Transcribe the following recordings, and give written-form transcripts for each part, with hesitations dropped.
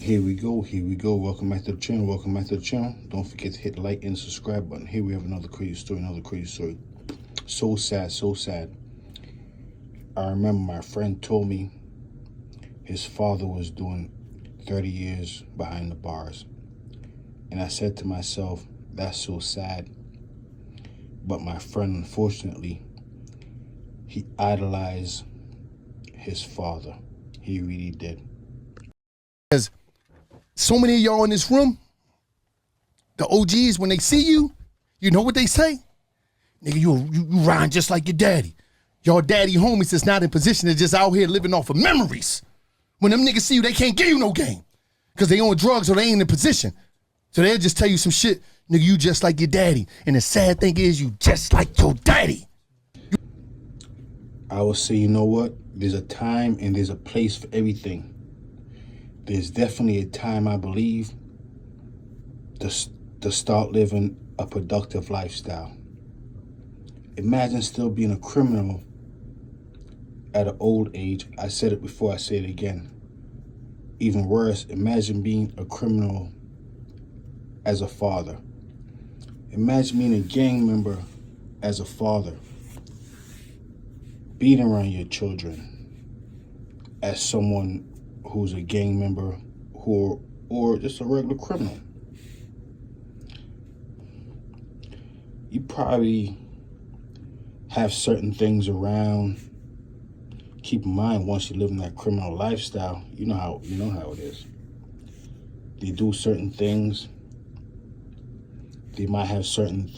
Here we go, here we go. Welcome back to the channel, welcome back to the channel. Don't forget to hit the like and subscribe button. Here we have another crazy story, So sad, so sad. I remember my friend told me his father was doing 30 years behind the bars. And I said to myself, that's so sad. But my friend, unfortunately, he idolized his father. He really did. Because so many of y'all in this room, the OGs, when they see you, you know what they say? Nigga, you rhyme just like your daddy. Your daddy homies is not in position to just out here living off of memories. When them niggas see you, they can't give you no game. Because they on drugs or they ain't in position. So they'll just tell you some shit, nigga, you just like your daddy. And the sad thing is you just like your daddy. I will say, you know what? There's a time and there's a place for everything. There's definitely a time, I believe, to start living a productive lifestyle. Imagine still being a criminal at an old age. I said it before, I say it again. Even worse, imagine being a criminal as a father. Imagine being a gang member as a father. Beating around your children as someone who's a gang member or just a regular criminal. You probably have certain things around. Keep in mind, once you live in that criminal lifestyle, you know how it is. They do certain things. They might have certain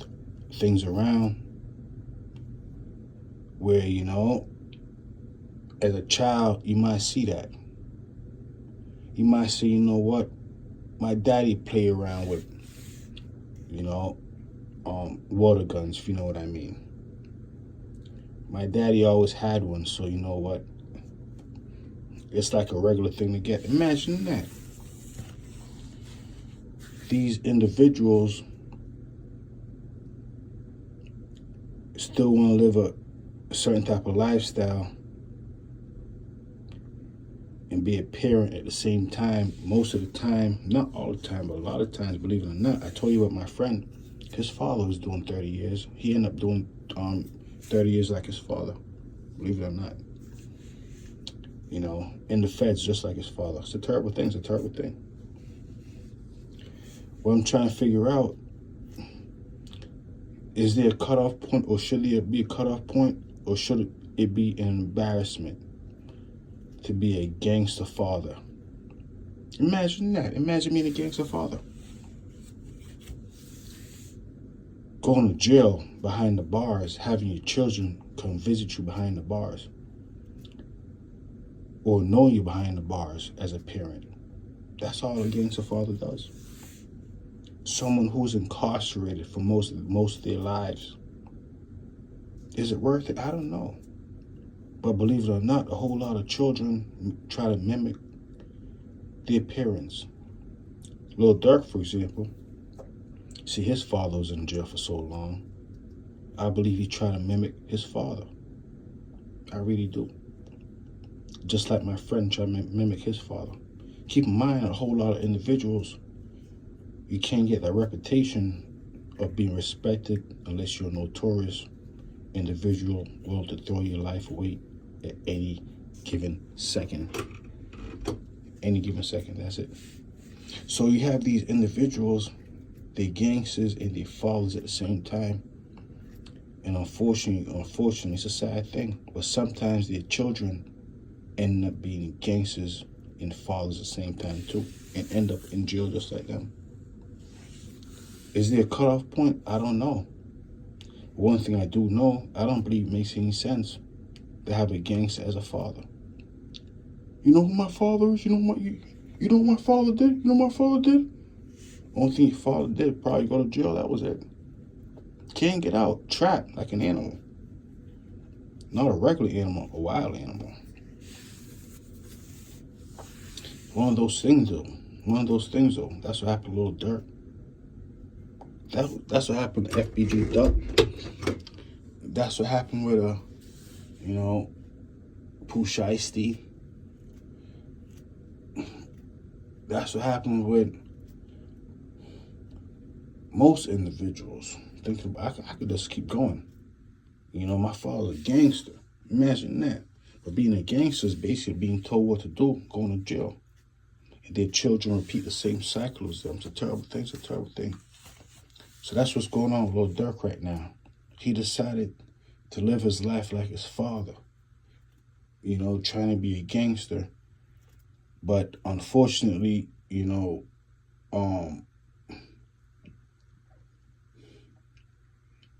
things around where, as a child, you might see that. You might say, you know what, my daddy play around with, water guns, if you know what I mean. My daddy always had one, so you know what? It's like a regular thing to get. Imagine that. These individuals still want to live a certain type of lifestyle and be a parent at the same time. Most of the time, not all the time, but a lot of times, believe it or not. I told you about my friend. His father was doing 30 years. He ended up doing 30 years like his father, believe it or not. In the feds, just like his father. It's a terrible thing, it's a terrible thing. What I'm trying to figure out, is there a cutoff point, or should there be a cutoff point, or should it be an embarrassment to be a gangster father? Imagine that. Imagine being a gangster father. Going to jail behind the bars, having your children come visit you behind the bars, or knowing you behind the bars as a parent. That's all a gangster father does. Someone who's incarcerated for most of their lives. Is it worth it? I don't know. But believe it or not, a whole lot of children try to mimic their parents. Little Durk, for example, see, his father was in jail for so long. I believe he tried to mimic his father. I really do. Just like my friend tried to mimic his father. Keep in mind, a whole lot of individuals, you can't get that reputation of being respected unless you're a notorious individual willing to throw your life away at any given second. Any given second, that's it. So you have these individuals, they're gangsters and they're fathers at the same time. And unfortunately, it's a sad thing. But sometimes their children end up being gangsters and fathers at the same time too, and end up in jail just like them. Is there a cutoff point? I don't know. One thing I do know, I don't believe it makes any sense to have a gangster as a father. You know who my father is? You know what my father did? You know what my father did? Only thing your father did, probably go to jail. That was it. Can't get out. Trapped like an animal. Not a regular animal, a wild animal. One of those things, though. That's what happened to Little Durk. That's what happened to FBG Duck. That's what happened with Pooh Shiesty. That's what happens with most individuals. Thinking about, I could just keep going. You know, my father's a gangster. Imagine that. But being a gangster is basically being told what to do, going to jail. And their children repeat the same cycle as them. It's a terrible thing. It's a terrible thing. So that's what's going on with little Durk right now. He decided to live his life like his father. You know, trying to be a gangster. But unfortunately, you know,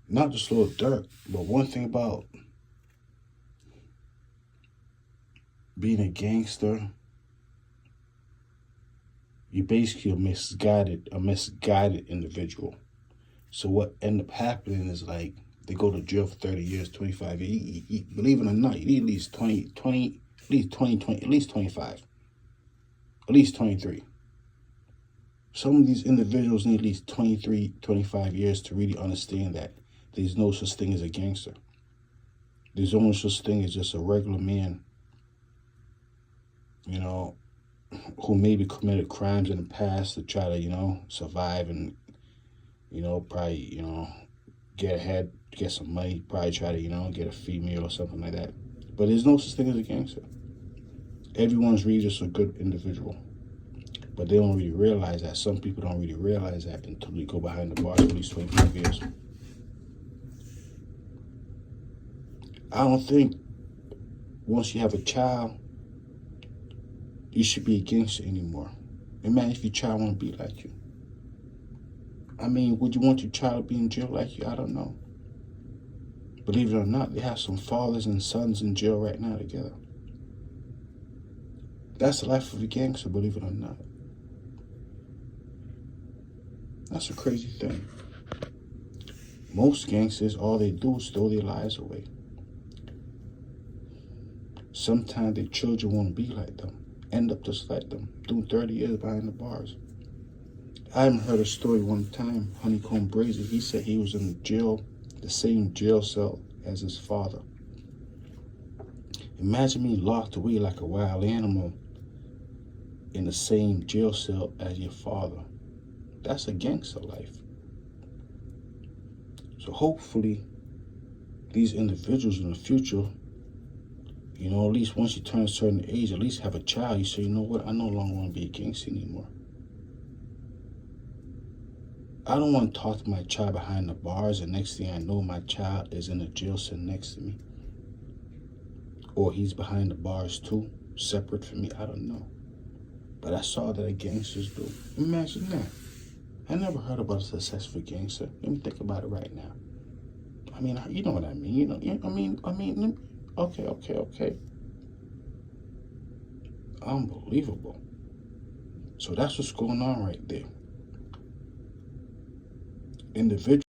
not just little Durk, but one thing about being a gangster, you're basically a misguided individual. So what end up happening is like they go to jail for 30 years, 25 years. Believe it or not, you need at least 20, at least 20, at least 25, at least 23. Some of these individuals need at least 23, 25 years to really understand that there's no such thing as a gangster. There's only such thing as just a regular man, you know, who maybe committed crimes in the past to try to, you know, survive and, you know, probably, you know, get ahead, get some money, probably try to, you know, get a female or something like that. But there's no such thing as a gangster. Everyone's really just a good individual. But they don't really realize that. Some people don't really realize that until they go behind the bars for at least 25 years. I don't think once you have a child, you should be a gangster anymore. Imagine if your child want to be like you. I mean, would you want your child to be in jail like you? I don't know. Believe it or not, they have some fathers and sons in jail right now together. That's the life of a gangster, believe it or not. That's a crazy thing. Most gangsters, all they do is throw their lives away. Sometimes their children won't be like them, end up just like them, doing 30 years behind the bars. I even heard a story one time, Honeycomb Brazy, he said he was in jail, the same jail cell as his father. Imagine being locked away like a wild animal in the same jail cell as your father. That's a gangster life. So hopefully, these individuals in the future, you know, at least once you turn a certain age, at least have a child, you say, you know what, I no longer want to be a gangster anymore. I don't want to talk to my child behind the bars, and next thing I know, my child is in a jail cell next to me. Or he's behind the bars too, separate from me, I don't know. But that's all that gangsters do. Imagine that. I never heard about a successful gangster. Let me think about it right now. I mean, you know what I mean. You know, I mean, okay. Unbelievable. So that's what's going on right there. Individual.